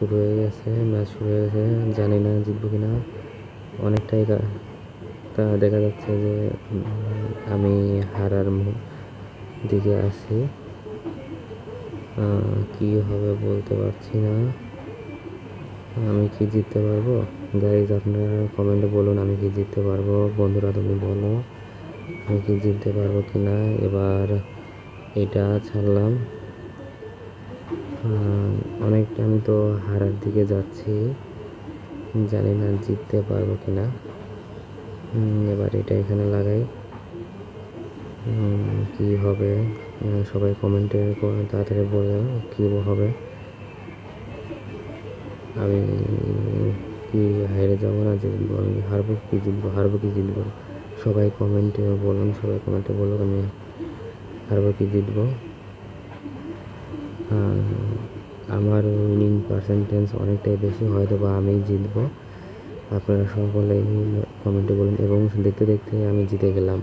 শুরু হয়ে গেছে, ম্যাচ শুরু হয়ে গেছে। জানি না জিতবো কিনা। অনেকটাই তা দেখা যাচ্ছে যে আমি হারার দিকে আছি। কি হবে বলতে পারছি না। আমি কি জিততে পারবো? গাইজ আপনারা কমেন্টে বলুন আমি কি জিততে পারবো। বন্ধুরা তুমি বলো আমি কি জিততে পারবো কিনা। এবার এটা ছাড়লাম। অনেকটা আমি তো হারার দিকে যাচ্ছি, জানি না জিততে পারবো কিনা। এবার এটা এখানে লাগাই। কি হবে সবাই কমেন্টে তাড়াতাড়ি বলে কি হবে। আমি কি হেরে যাবো না জিতবো, আমি হারবো কি জিতবো, হারবো কি জিতবো। সবাই কমেন্টে বলুন, সবাই কমেন্টে বলুন আমি হারবো কি জিতবো। আমার উইনিং পার্সেন্টেজ অনেকটাই বেশি, হয়তো বা আমি জিতবো। আপনারা সকলেই কমেন্টে বলুন। এবং দেখতে দেখতে আমি জিতে গেলাম।